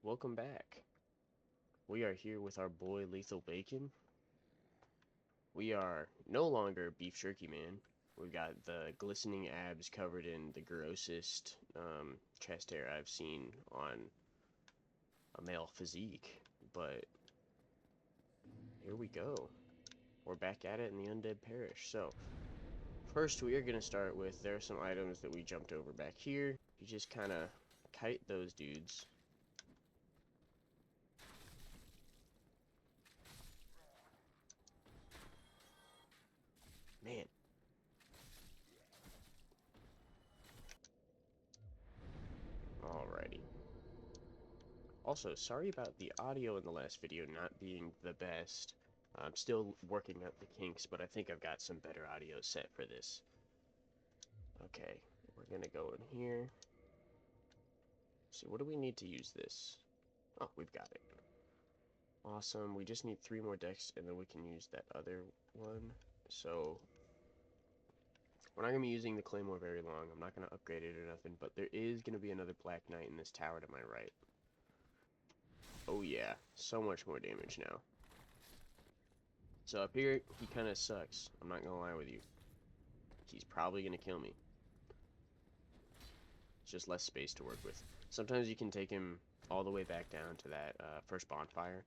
Welcome back. We are here with our boy Lethal Bacon. We are no longer Beef Jerky Man. We've got the glistening abs covered in the grossest chest hair I've seen on a male physique. But here we go. We're back at it in the Undead Parish. So, first we are going to start with, there are some items that we jumped over back here. You just kind of kite those dudes. Man. Alrighty. Also, sorry about the audio in the last video not being the best. I'm still working out the kinks, but I think I've got some better audio set for this. Okay, we're gonna go in here. So what do we need to use this? Oh, we've got it. Awesome, we just need 3 more decks, and then we can use that other one. So, we're not going to be using the Claymore very long. I'm not going to upgrade it or nothing, but there is going to be another Black Knight in this tower to my right. Oh yeah, so much more damage now. So up here, he kind of sucks. I'm not going to lie with you. He's probably going to kill me. It's just less space to work with. Sometimes you can take him all the way back down to that first bonfire.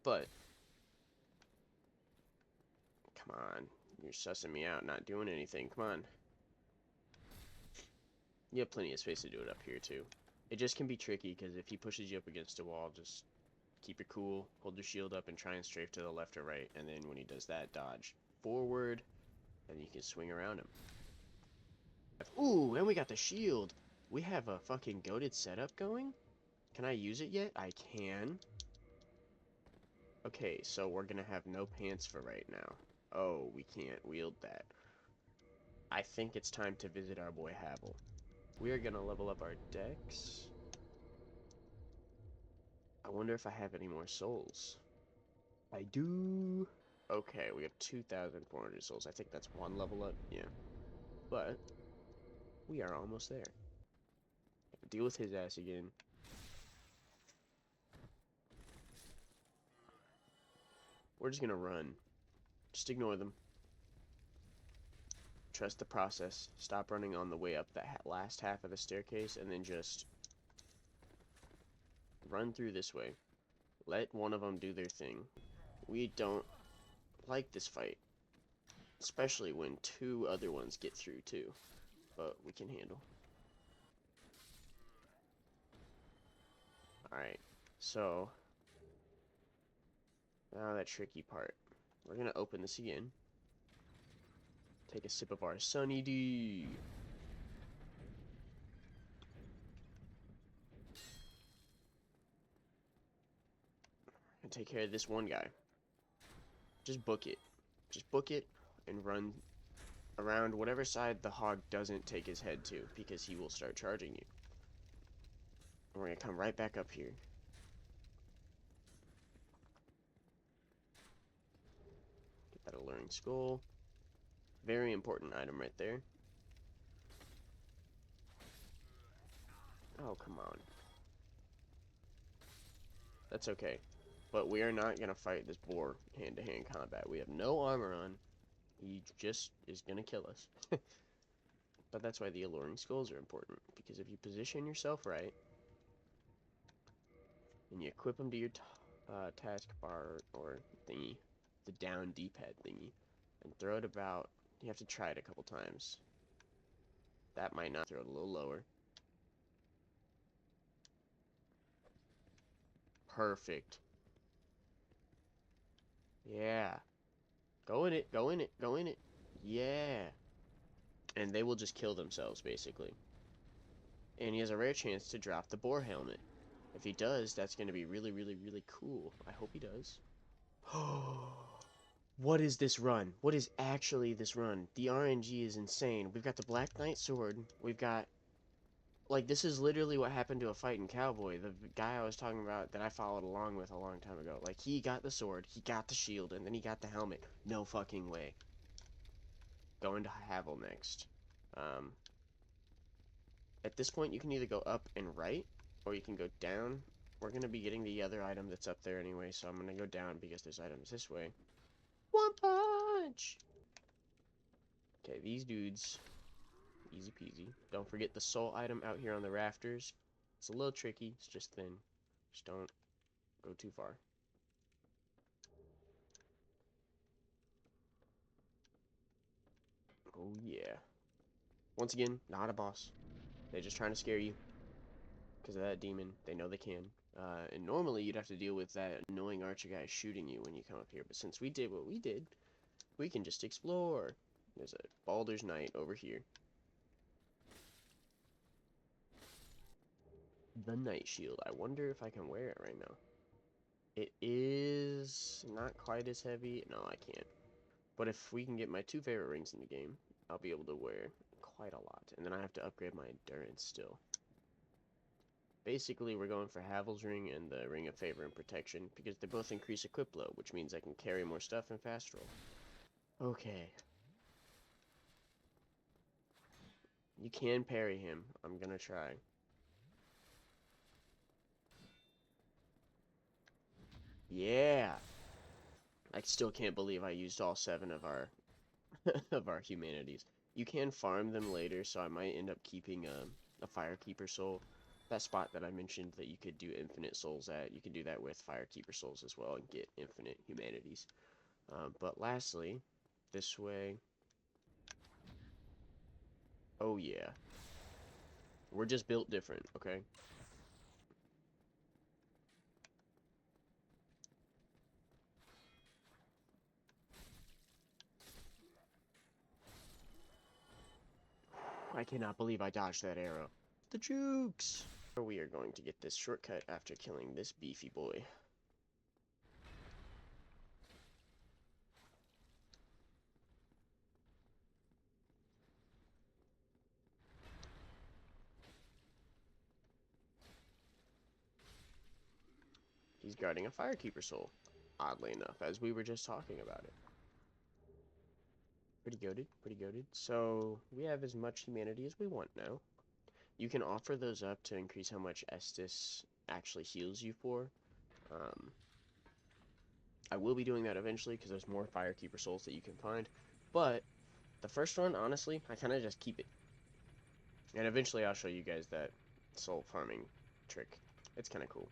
But, come on. You're sussing me out, not doing anything. Come on. You have plenty of space to do it up here, too. It just can be tricky, because if he pushes you up against a wall, just keep it cool, hold your shield up, and try and strafe to the left or right. And then when he does that, dodge forward, and you can swing around him. Ooh, and we got the shield. We have a fucking goated setup going? Can I use it yet? I can. Okay, so we're gonna have no pants for right now. Oh, we can't wield that. I think it's time to visit our boy Havel. We are gonna level up our decks. I wonder if I have any more souls. I do. Okay, we have 2,400 souls. I think that's 1 level up. Yeah. But we are almost there. Deal with his ass again. We're just gonna run. Just ignore them. Trust the process. Stop running on the way up that last half of the staircase, and then just run through this way. Let one of them do their thing. We don't like this fight. Especially when 2 other ones get through, too. But we can handle. Alright, so now that tricky part. We're gonna open this again. Take a sip of our Sunny D. And take care of this one guy. Just book it. Just book it and run around whatever side the hog doesn't take his head to, because he will start charging you. And we're gonna come right back up here. Get that alluring skull. Very important item right there. Oh, come on. That's okay. But we are not gonna fight this boar hand-to-hand combat. We have no armor on. He just is gonna kill us. But that's why the alluring skulls are important. Because if you position yourself right, and you equip them to your taskbar or thingy, the down D-pad thingy, and throw it about, you have to try it a couple times. That might not throw it a little lower. Perfect. Yeah. Go in it, go in it, go in it. Yeah. And they will just kill themselves, basically. And he has a rare chance to drop the boar helmet. If he does, that's going to be really, really, really cool. I hope he does. What is this run? What is actually this run? The RNG is insane. We've got the Black Knight sword. We've got... Like, this is literally what happened to a fight in Cowboy. The guy I was talking about that I followed along with a long time ago. Like, he got the sword, he got the shield, and then he got the helmet. No fucking way. Going to Havel next. At this point, you can either go up and right, or you can go down. We're going to be getting the other item that's up there anyway, so I'm going to go down because there's items this way. One punch! Okay, these dudes, easy peasy. Don't forget the soul item out here on the rafters. It's a little tricky, it's just thin. Just don't go too far. Oh yeah. Once again, not a boss. They're just trying to scare you because of that demon. They know they can. And normally you'd have to deal with that annoying archer guy shooting you when you come up here. But since we did what we did, we can just explore. There's a Baldur's Knight over here. The Night Shield. I wonder if I can wear it right now. It is not quite as heavy. No, I can't. But if we can get my 2 favorite rings in the game, I'll be able to wear quite a lot. And then I have to upgrade my endurance still. Basically, we're going for Havel's Ring and the Ring of Favor and Protection, because they both increase equip load, which means I can carry more stuff and fast roll. Okay. You can parry him. I'm gonna try. Yeah! I still can't believe I used all 7 of our of our humanities. You can farm them later, so I might end up keeping a Firekeeper soul. That spot that I mentioned that you could do infinite souls at, you can do that with Firekeeper souls as well and get infinite humanities. But lastly, this way. Oh yeah. We're just built different, okay? I cannot believe I dodged that arrow. The jukes! We are going to get this shortcut after killing this beefy boy. He's guarding a Firekeeper soul, oddly enough, as we were just talking about it. Pretty goated, pretty goated. So, we have as much humanity as we want now. You can offer those up to increase how much Estus actually heals you for. Um, I will be doing that eventually because there's more Firekeeper souls that you can find. But the first one, honestly, I kind of just keep it. And eventually I'll show you guys that soul farming trick. It's kind of cool.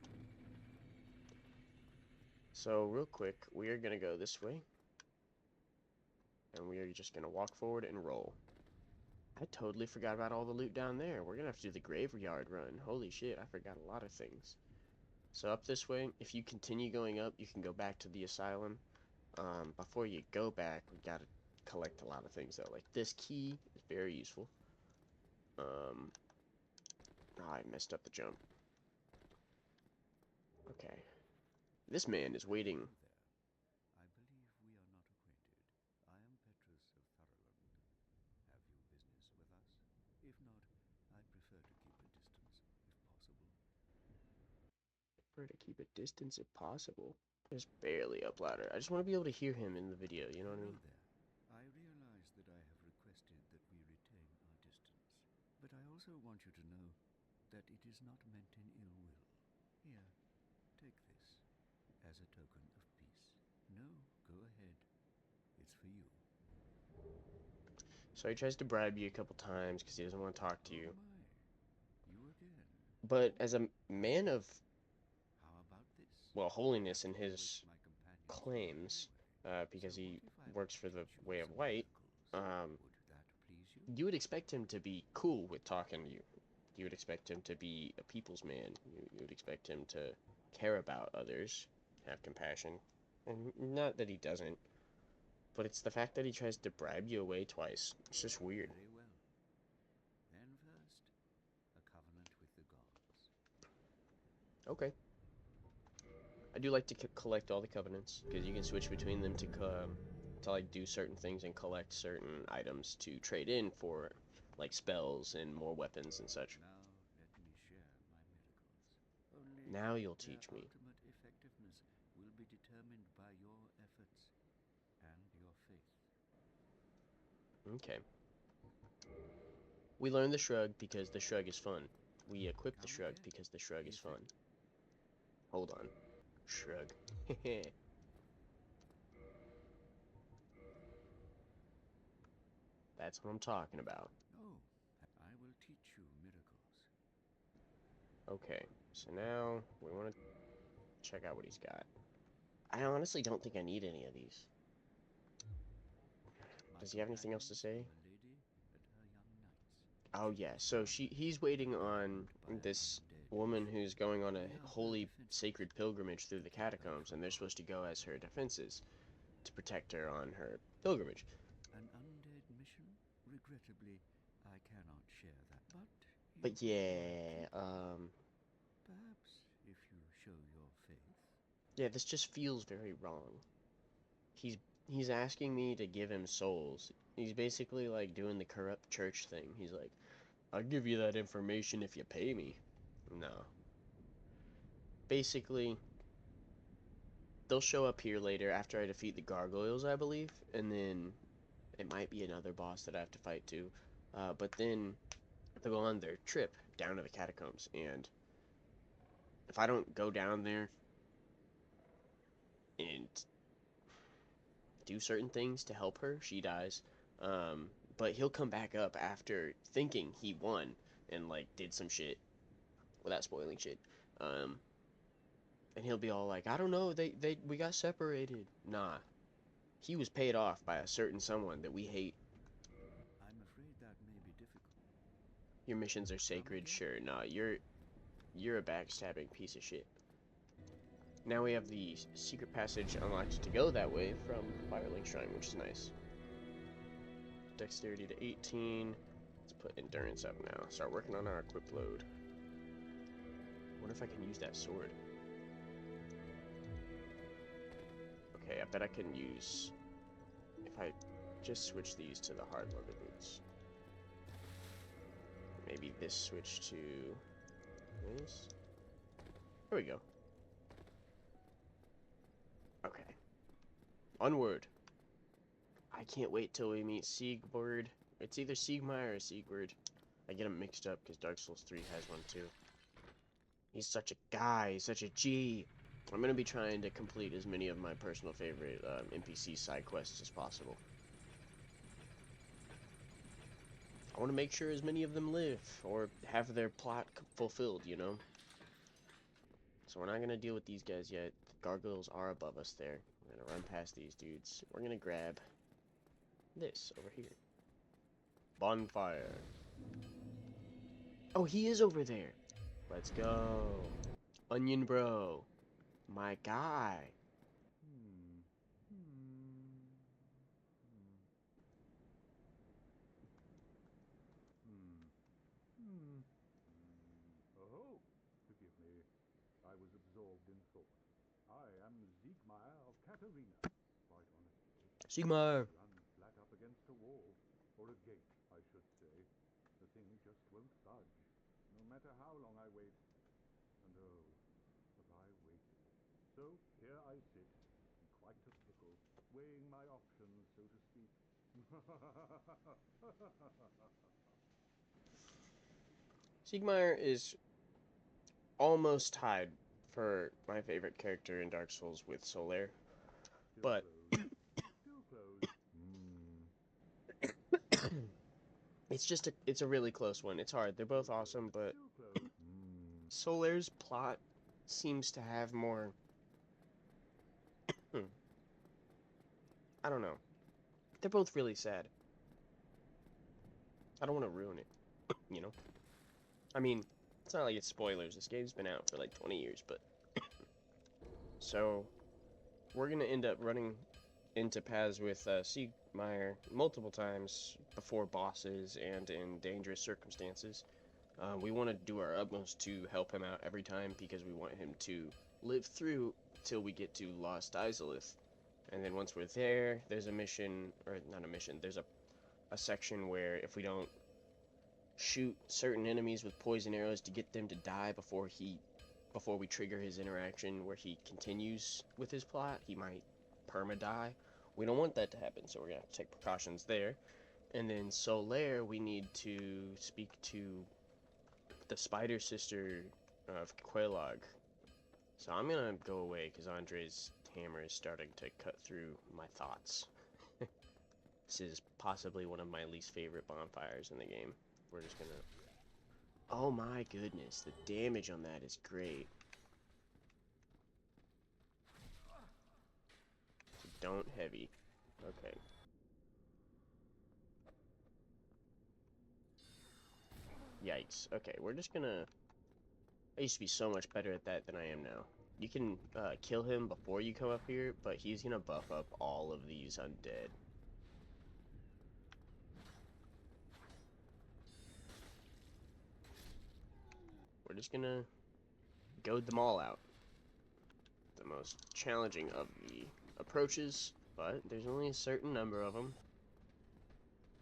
So real quick, we are going to go this way. And we are just going to walk forward and roll. I totally forgot about all the loot down there. We're going to have to do the graveyard run. Holy shit, I forgot a lot of things. So up this way, if you continue going up, you can go back to the asylum. Before you go back, we got to collect a lot of things though. Like this key is very useful. Oh, I messed up the jump. Okay. This man is waiting. I believe we are not acquainted. I am Petrus of Thurland. Have you business with us? If not, I prefer to keep a distance, if possible. Prefer to keep a distance if possible. Just barely up louder. I just want to be able to hear him in the video, you know what I Hello mean? there. I realize that I have requested that we retain our distance, but I also want you to know that it is not meant in ill will. Here, take this as a token of peace. No, go ahead. It's for you. So he tries to bribe you a couple times because he doesn't want to talk to Oh you. my, you again. But as a man of, How about this? well, holiness in After all which his my companions do claims, anyway. because So he what if I works for offered the you Way of some White, miracles? um, Would that please you? you would expect him to be cool with talking to you. You would expect him to be a people's man. You would expect him to care about others, have compassion. And not that he doesn't, but it's the fact that he tries to bribe you away twice. It's just weird. Very well. Then first, a covenant with the gods. Okay. I do like to collect all the covenants because you can switch between them to like do certain things and collect certain items to trade in for like spells and more weapons and such. Now let me share my miracles. Only Now you'll their teach me. ultimate effectiveness will be determined by your efforts and your faith. Okay. We learn the shrug because the shrug is fun. We equip the Come shrug again. because the shrug is Is it? fun. Hold on. Shrug. That's what I'm talking about. Oh, I will teach you miracles. Okay, so now we want to check out what he's got. I honestly don't think I need any of these. My Does he have anything else to companions say? are a lady and her young knights. Oh yeah, so he's waiting on this woman who's going on a holy sacred pilgrimage through the catacombs, and they're supposed to go as her defenses to protect her on her pilgrimage. An undead mission? Regrettably, I cannot share that. But you But could work yeah, it. Perhaps if you show your faith. yeah, this just feels very wrong. He's he's asking me to give him souls. He's basically like doing the corrupt church thing. He's like, I'll give you that information if you pay me. No. Basically, they'll show up here later after I defeat the gargoyles, I believe, and then it might be another boss that I have to fight too. But then they'll go on their trip down to the catacombs, and if I don't go down there and do certain things to help her, she dies. But he'll come back up after thinking he won and like did some shit without spoiling shit. Um, and he'll be all like, I don't know, we got separated. Nah, he was paid off by a certain someone that we hate. I'm afraid that may be difficult. Your missions are Come sacred, again? sure. Nah, you're a backstabbing piece of shit. Now we have the secret passage unlocked to go that way from Firelink Shrine, which is nice. Dexterity to 18. Let's put endurance up now. Start working on our equip load. What if I can use that sword? Okay, I bet I can use... If I just switch these to the hard leather boots. Maybe this switch to this. There we go. Okay. Onward. I can't wait till we meet Siegward. It's either Siegmeyer or Siegward. I get them mixed up because Dark Souls 3 has one too. He's such a guy, he's such a G. I'm going to be trying to complete as many of my personal favorite NPC side quests as possible. I want to make sure as many of them live, or have their plot fulfilled, you know? So we're not going to deal with these guys yet. The gargoyles are above us there. We're going to run past these dudes. We're going to grab this over here. Bonfire. Oh, he is over there. Let's go. Onion Bro. My guy. Hmm. Hmm. Hmm. Hmm. Hmm. Oh, forgive me. I was absorbed in thought. I am Siegmeyer of Katarina. Quite honestly, I Sigmar. run flat up against a wall. Or a gate, I should say. The thing just won't budge. No matter how long I wait. And oh, have I waited. So here I sit, in quite a pickle, weighing my options, so to speak. Siegmeyer is almost tied for my favorite character in Dark Souls with Solaire, Still but closed. Still closed. Hmm. it's a really close one. It's hard. They're Still both awesome, closed. but Still closed. Hmm. Solaire's plot seems to have more. Hmm, I don't know. They're both really sad. I don't want to ruin it, you know? I mean, it's not like it's spoilers. This game's been out for like 20 years, but. So, we're gonna end up running into paths with Siegmeyer multiple times before bosses and in dangerous circumstances. We want to do our utmost to help him out every time because we want him to live through till we get to Lost Izalith. And then once we're there, there's a mission, or not a mission, there's a section where if we don't shoot certain enemies with poison arrows to get them to die before we trigger his interaction where he continues with his plot, he might perma die. We don't want that to happen, so we're gonna have to take precautions there. And then Solaire, we need to speak to the spider sister of Quelog. So I'm gonna go away because Andre's hammer is starting to cut through my thoughts. This is possibly one of my least favorite bonfires in the game. We're just gonna... Oh my goodness, the damage on that is great. So don't heavy. Okay. Yikes. Okay, we're just gonna... I used to be so much better at that than I am now. You can kill him before you come up here, but he's gonna buff up all of these undead. We're just gonna goad them all out. The most challenging of the approaches, but there's only a certain number of them.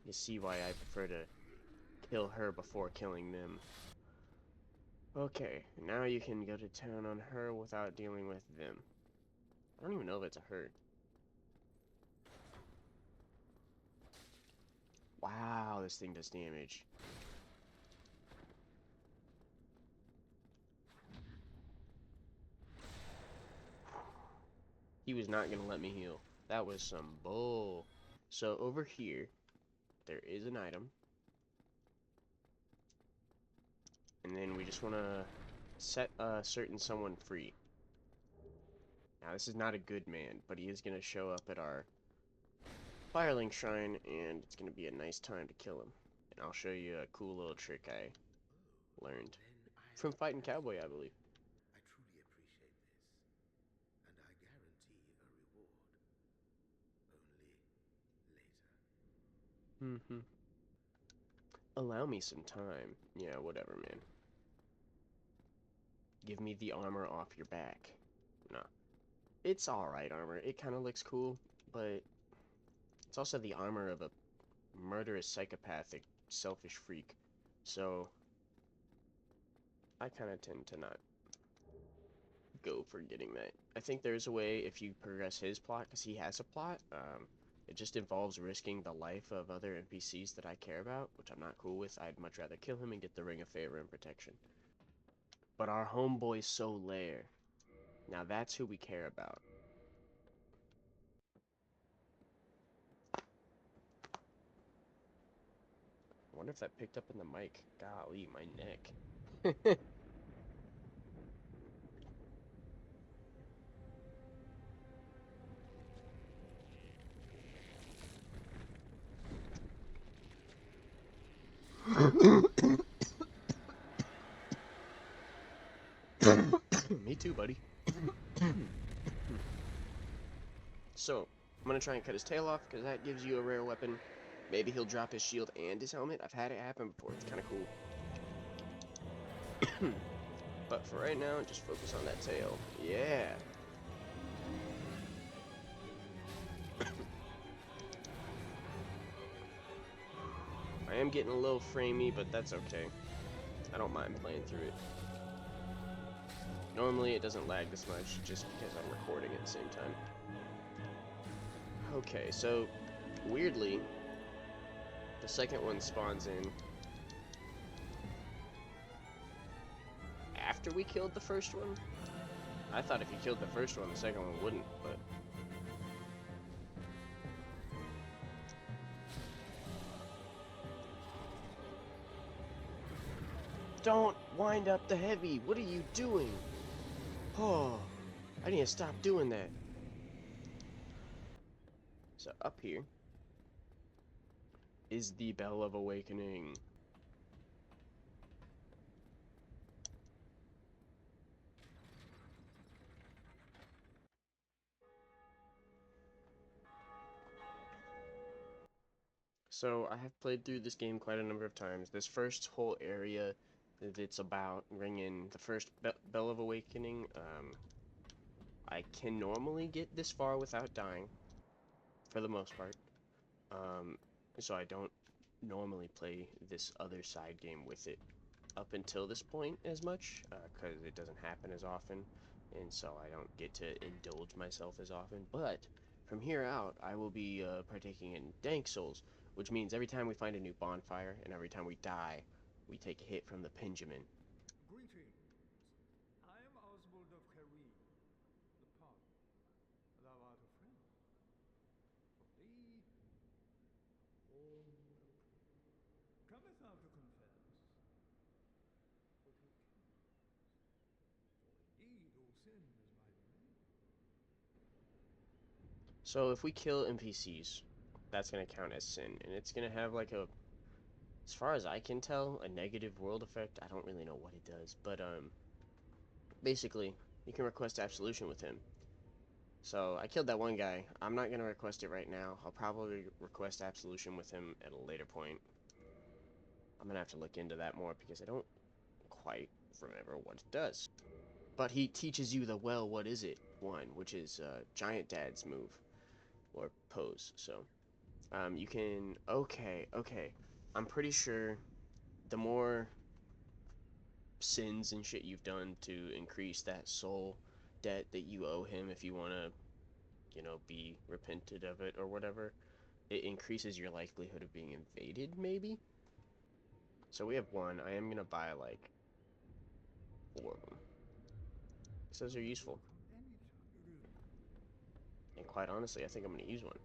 You see why I prefer to kill her before killing them. Okay, now you can go to town on her without dealing with them. I don't even know if it's a her. Wow, this thing does damage. He was not gonna let me heal. That was some bull. So over here, there is an item. And then we just want to set a certain someone free. Now, this is not a good man, but he is going to show up at our Firelink Shrine, and it's going to be a nice time to kill him. And I'll show you a cool little trick I learned from fighting Cowboy, I believe. I truly appreciate this, and I guarantee a reward. Only later. Mm-hmm. Allow me some time. Yeah, whatever, man. Give me the armor off your back. Nah. It's alright armor. It kind of looks cool, but it's also the armor of a murderous, psychopathic, selfish freak. So, I kind of tend to not go for getting that. I think there's a way if you progress his plot, because he has a plot. It just involves risking the life of other NPCs that I care about, which I'm not cool with. I'd much rather kill him and get the Ring of Favor and Protection. But our homeboy Solaire, now that's who we care about. I wonder if that picked up in the mic. Golly, my neck. Me too, buddy. So, I'm gonna try and cut his tail off, because that gives you a rare weapon. Maybe he'll drop his shield and his helmet. I've had it happen before. It's kind of cool. But for right now, just focus on that tail. Yeah. I am getting a little framey, but that's okay. I don't mind playing through it. Normally it doesn't lag this much, just because I'm recording at the same time. Okay, so, weirdly, the second one spawns in after we killed the first one. I thought if you killed the first one, the second one wouldn't, but... Don't wind up the heavy! What are you doing? Oh, I need to stop doing that. So up here is the Bell of Awakening. So I have played through this game quite a number of times. This first whole area that it's about ringing the first Bell of Awakening, I can normally get this far without dying, for the most part. Um, so I don't normally play this other side game with it up until this point as much, because it doesn't happen as often, and so I don't get to indulge myself as often. But from here out, I will be partaking in Dank Souls, which means every time we find a new bonfire and every time we die, we take a hit from the Pinjamin. Greetings. I am Oswald of Careem, the pardon. Thou art a friend. For thee, warm welcome. Cometh thou to confess? Or to accuse? For indeed all sin is my domain. So if we kill NPCs, that's going to count as sin, and it's going to have like a, as far as I can tell, a negative world effect. I don't really know what it does, but basically, you can request absolution with him. So I killed that one guy. I'm not going to request it right now. I'll probably request absolution with him at a later point. I'm going to have to look into that more because I don't quite remember what it does. But he teaches you the well, what is it one, which is Giant Dad's move or pose. So you can, okay. I'm pretty sure the more sins and shit you've done to increase that soul debt that you owe him, if you want to, you know, be repented of it or whatever, it increases your likelihood of being invaded, maybe? So we have one. I am going to buy, like, 4 of them. Because those are useful. And quite honestly, I think I'm going to use one.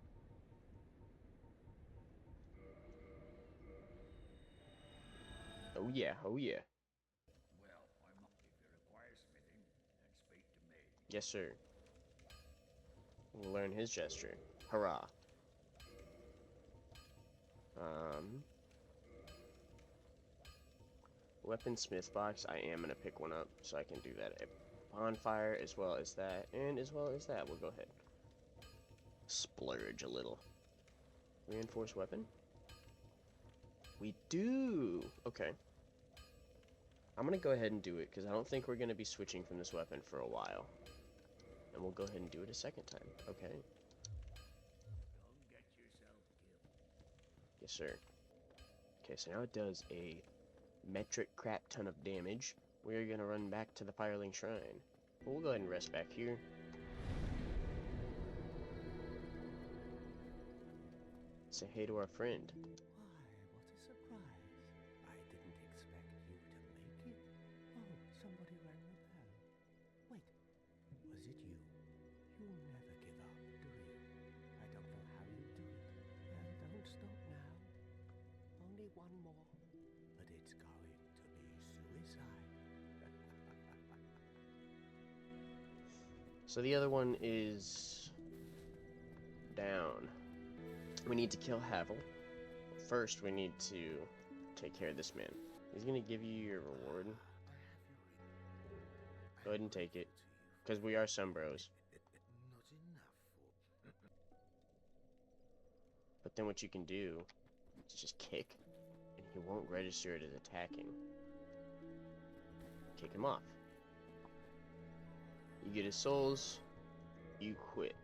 Oh yeah, oh yeah. Well, if you require smithing, then speak to me. Yes, sir. We'll learn his gesture. Hurrah. Weaponsmith box, I am going to pick one up, so I can do that. A bonfire, as well as that, and as well as that. We'll go ahead. Splurge a little. Reinforced weapon? We do! Okay. I'm going to go ahead and do it, because I don't think we're going to be switching from this weapon for a while. And we'll go ahead and do it a second time. Okay. Don't get yourself killed. Yes, sir. Okay, so now it does a metric crap ton of damage. We're going to run back to the Fireling Shrine. We'll go ahead and rest back here. Say hey to our friend. Why, what a surprise. I didn't expect you to make it. Oh, somebody rang the bell. Wait, was it you? You'll never give up, do you? I don't know how you do it. And don't stop now. Only one more. But it's going to be suicide. So the other one is down. We need to kill Havel. First, we need to take care of this man. He's gonna give you your reward. Go ahead and take it, because we are some bros. Not enough for... But then what you can do is just kick, and he won't register it as attacking. Kick him off. You get his souls, you quit.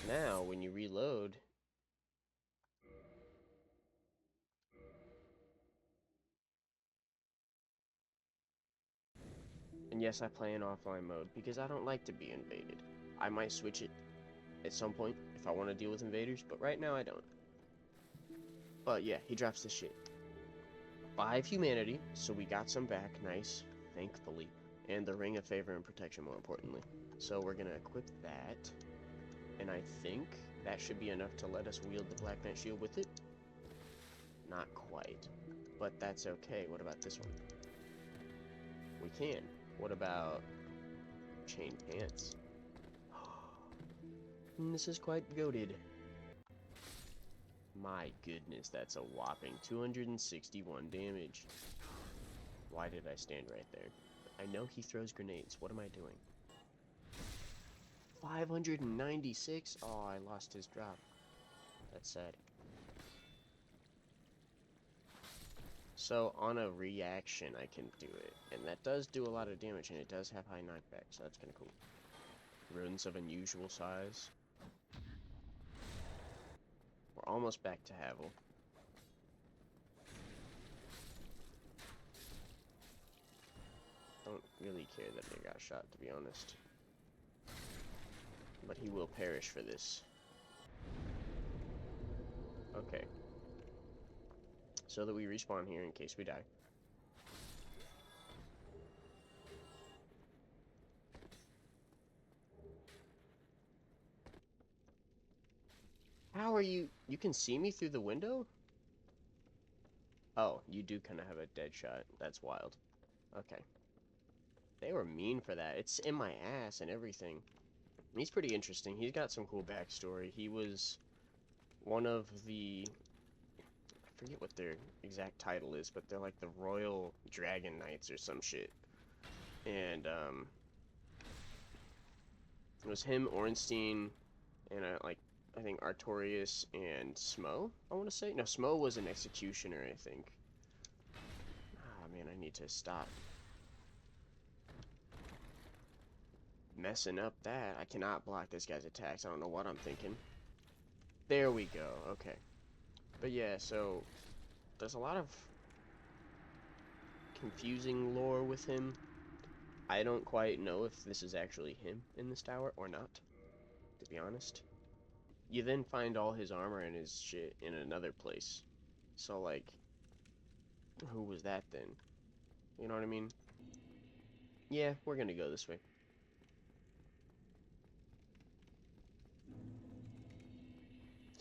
Now, when you reload, and yes, I play in offline mode because I don't like to be invaded. I might switch it at some point if I want to deal with invaders, but right now I don't. But yeah, he drops this shit. 5 humanity, so we got some back, nice, thankfully. And the Ring of Favor and Protection, more importantly. So we're gonna equip that, and I think that should be enough to let us wield the Black Knight Shield with it. Not quite, but that's okay. What about this one? We can. What about chain pants? This is quite goated. My goodness, that's a whopping 261 damage. Why did I stand right there? I know he throws grenades. What am I doing? 596? Oh, I lost his drop. That's sad. So, on a reaction, I can do it. And that does do a lot of damage, and it does have high knockback, so that's kind of cool. Runes of unusual size. We're almost back to Havel. Don't really care that they got shot, to be honest. But he will perish for this. Okay. So that we respawn here in case we die. How are you? You can see me through the window? Oh, you do kind of have a dead shot. That's wild. Okay. They were mean for that. It's in my ass and everything. He's pretty interesting. He's got some cool backstory. He was one of the... I forget what their exact title is, but they're like the Royal Dragon Knights or some shit. And, it was him, Ornstein, and, I think Artorias and Smo, I want to say? No, Smo was an executioner, I think. Ah, man, I need to stop messing up that. I cannot block this guy's attacks. I don't know what I'm thinking. There we go. Okay. But yeah, so there's a lot of confusing lore with him. I don't quite know if this is actually him in this tower or not, to be honest. You then find all his armor and his shit in another place. So, like, who was that then? You know what I mean? Yeah, we're gonna go this way.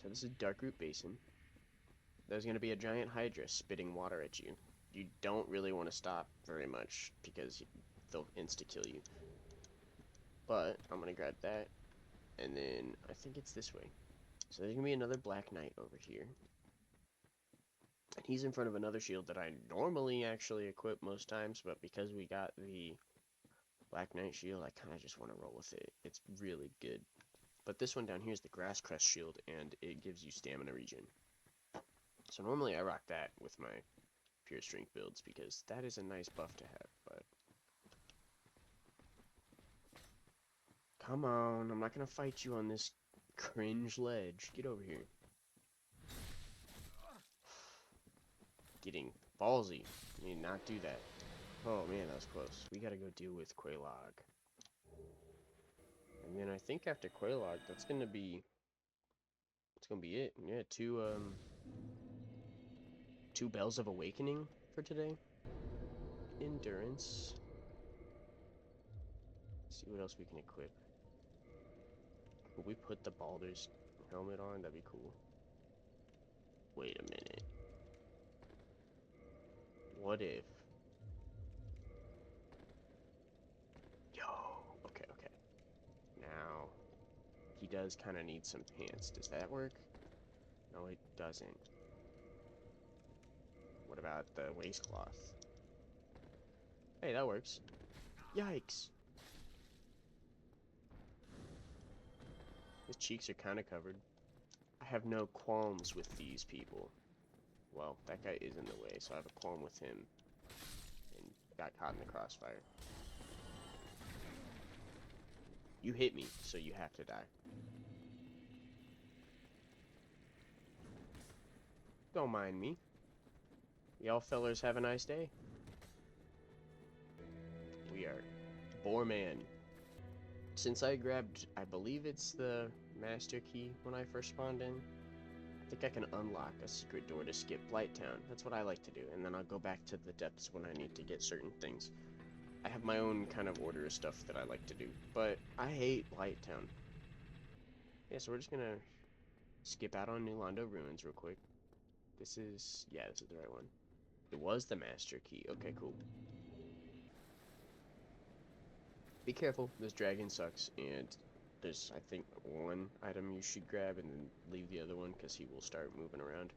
So this is Darkroot Basin. There's gonna be a giant Hydra spitting water at you. You don't really want to stop very much because they'll insta-kill you. But I'm gonna grab that, and then I think it's this way. So there's gonna be another Black Knight over here. And he's in front of another shield that I normally actually equip most times, but because we got the Black Knight shield, I kind of just want to roll with it. It's really good. But this one down here is the Grass Crest shield, and it gives you stamina regen. So normally I rock that with my pure strength builds because that is a nice buff to have, but come on, I'm not gonna fight you on this cringe ledge. Get over here. Getting ballsy. You need not do that. Oh man, that was close. We gotta go deal with Quelaag. And then I think after Quelaag, that's gonna be it. Yeah, two Bells of Awakening for today. Endurance. Let's see what else we can equip. Will we put the Baldur's helmet on? That'd be cool. Wait a minute. What if... Yo! Okay, okay. Now, he does kind of need some pants. Does that work? No, it doesn't. What about the waistcloth? Hey, that works. Yikes! His cheeks are kind of covered. I have no qualms with these people. Well, that guy is in the way, so I have a qualm with him. And got caught in the crossfire. You hit me, so you have to die. Don't mind me. Y'all fellers have a nice day. We are Boarman. Since I grabbed, I believe it's the master key when I first spawned in, I think I can unlock a secret door to skip Blighttown. That's what I like to do, and then I'll go back to the depths when I need to get certain things. I have my own kind of order of stuff that I like to do, but I hate Blighttown. Yeah, so we're just gonna skip out on New Londo Ruins real quick. This is the right one. It was the master key. Okay, cool. Be careful, this dragon sucks, and there's, I think, one item you should grab and then leave the other one, because he will start moving around.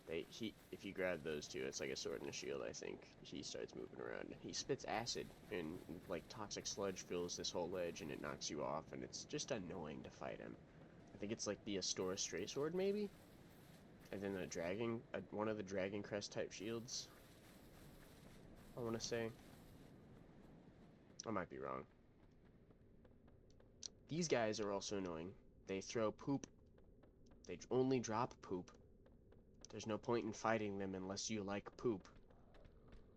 If you grab those two, it's like a sword and a shield, I think. He starts moving around. He spits acid, and, like, toxic sludge fills this whole ledge, and it knocks you off, and it's just annoying to fight him. I think it's like the Astora Stray Sword, maybe? And then one of the Dragon Crest type shields, I want to say. I might be wrong. These guys are also annoying. They throw poop. They only drop poop. There's no point in fighting them unless you like poop.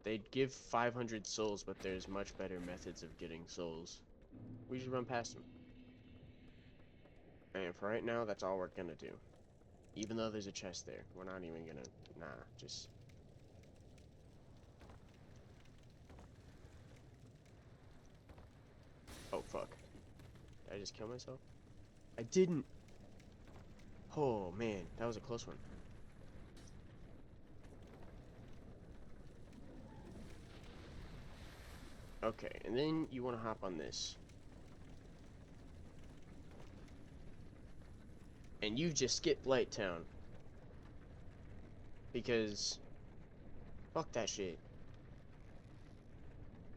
They'd give 500 souls, but there's much better methods of getting souls. We just run past them. And for right now, that's all we're gonna do. Even though there's a chest there, we're not even gonna... Nah, just... Oh, fuck. Did I just kill myself? I didn't! Oh, man. That was a close one. Okay, and then you want to hop on this. And you just skipped Light Town. Because... Fuck that shit.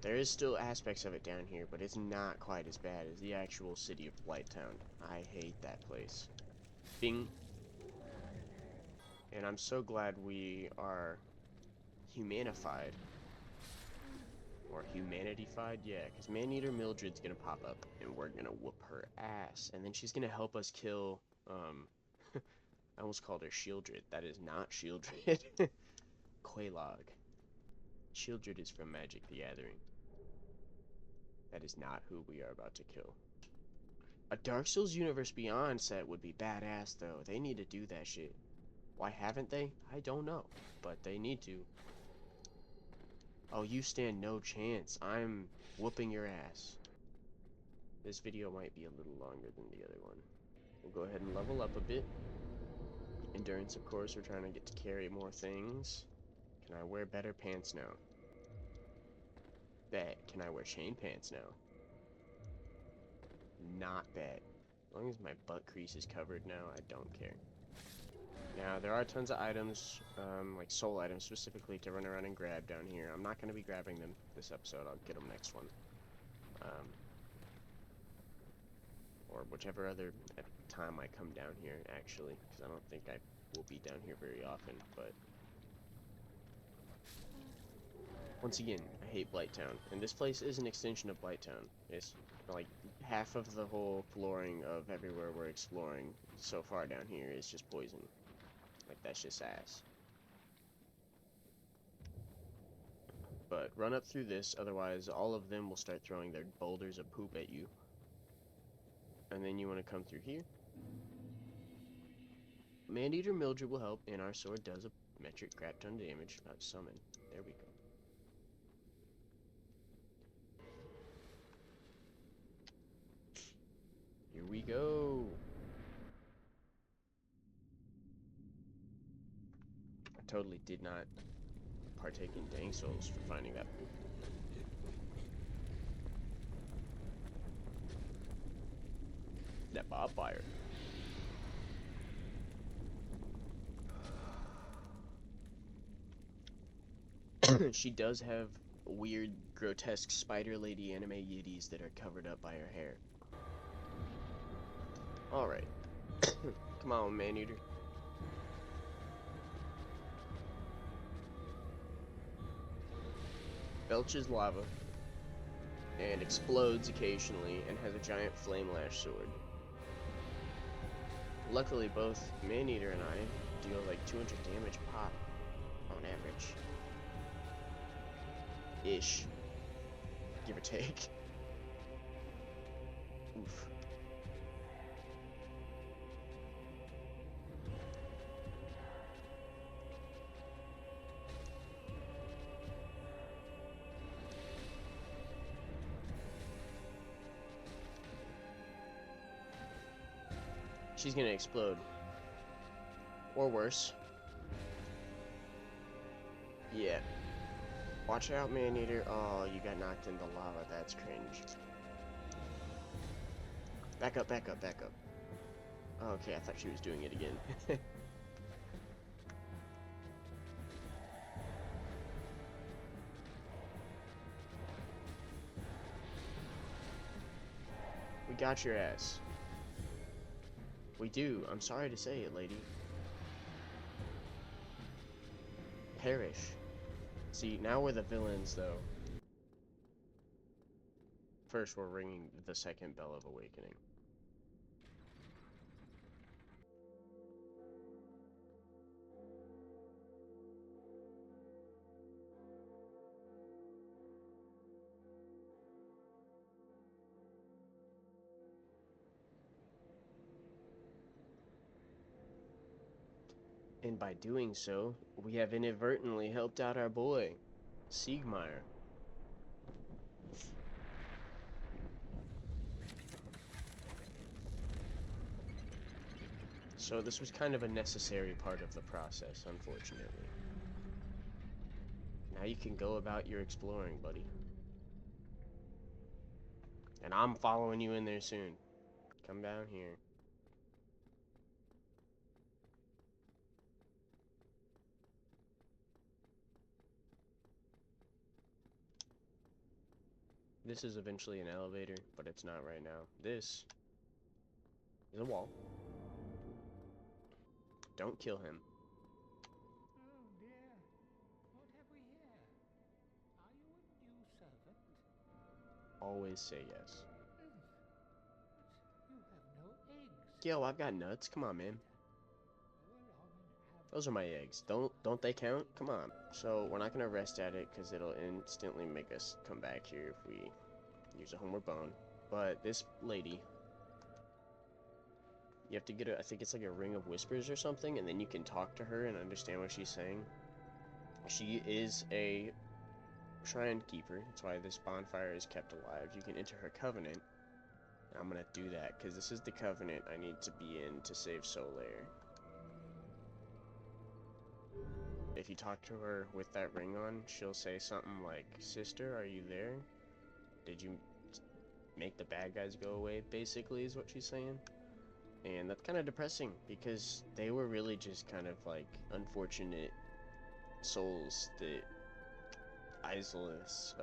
There is still aspects of it down here, but it's not quite as bad as the actual city of Light Town. I hate that place. Bing. And I'm so glad we are humanified. Or humanitified, yeah, because Man-Eater Mildred's gonna pop up, and we're gonna whoop her ass. And then she's gonna help us kill, I almost called her Shieldred. That is not Shieldred. Quelaag. Shieldred is from Magic the Gathering. That is not who we are about to kill. A Dark Souls Universe Beyond set would be badass, though. They need to do that shit. Why haven't they? I don't know, but they need to. Oh, you stand no chance. I'm whooping your ass. This video might be a little longer than the other one. We'll go ahead and level up a bit. Endurance, of course, we're trying to get to carry more things. Can I wear better pants now? Bet. Can I wear chain pants now? Not bet. As long as my butt crease is covered now, I don't care. Now, there are tons of items, like soul items specifically, to run around and grab down here. I'm not going to be grabbing them this episode. I'll get them next one. Or whichever other time I come down here, actually, because I don't think I will be down here very often, but... Once again, I hate Blighttown, and this place is an extension of Blighttown. It's like half of the whole flooring of everywhere we're exploring so far down here is just poison. Like, that's just ass. But run up through this, otherwise all of them will start throwing their boulders of poop at you. And then you want to come through here. Man-Eater Mildred will help, and our sword does a metric crap ton of damage. Summon. There we go. Here we go. I totally did not partake in Dank Souls for finding that poop. That Bob fire. She does have weird, grotesque spider lady anime yiddies that are covered up by her hair. Alright. Come on, Man-Eater. Belches lava and explodes occasionally and has a giant flame lash sword. Luckily, both Man-Eater and I deal like 200 damage pop on average. Ish. Give or take. Oof. She's gonna explode. Or worse. Yeah. Watch out, Man-Eater. Oh, you got knocked in the lava. That's cringe. Back up, back up, back up. Oh, okay, I thought she was doing it again. We got your ass. We do. I'm sorry to say it, lady. Perish. See, now we're the villains, though. First, we're ringing the second bell of awakening. And by doing so, we have inadvertently helped out our boy, Siegmeyer. So this was kind of a necessary part of the process, unfortunately. Now you can go about your exploring, buddy. And I'm following you in there soon. Come down here. This is eventually an elevator, but it's not right now. This is a wall. Don't kill him. Oh dear. What have we here? Are you a new servant? Always say yes. But you have no eggs. Yo, I've got nuts. Come on, man. Go along and have Those are my eggs. Don't they count? Come on. So we're not gonna rest at it because it'll instantly make us come back here if we use a homeward bone. But this lady, you have to get I think it's like a ring of whispers or something, and then you can talk to her and understand what she's saying. She is a shrine keeper. That's why this bonfire is kept alive. You can enter her covenant. And I'm gonna do that because this is the covenant I need to be in to save Solaire. If you talk to her with that ring on, she'll say something like, "Sister, are you there? Did you make the bad guys go away?" Basically is what she's saying. And that's kind of depressing because they were really just kind of like unfortunate souls that Isolus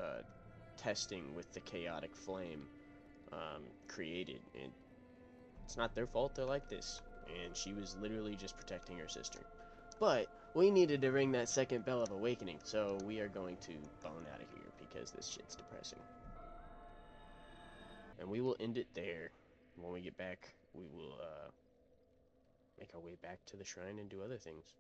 testing with the chaotic flame created, and it's not their fault they're like this, and she was literally just protecting her sister. But we needed to ring that second bell of awakening, so we are going to bone out of here because this shit's depressing. And we will end it there. When we get back, we will make our way back to the shrine and do other things.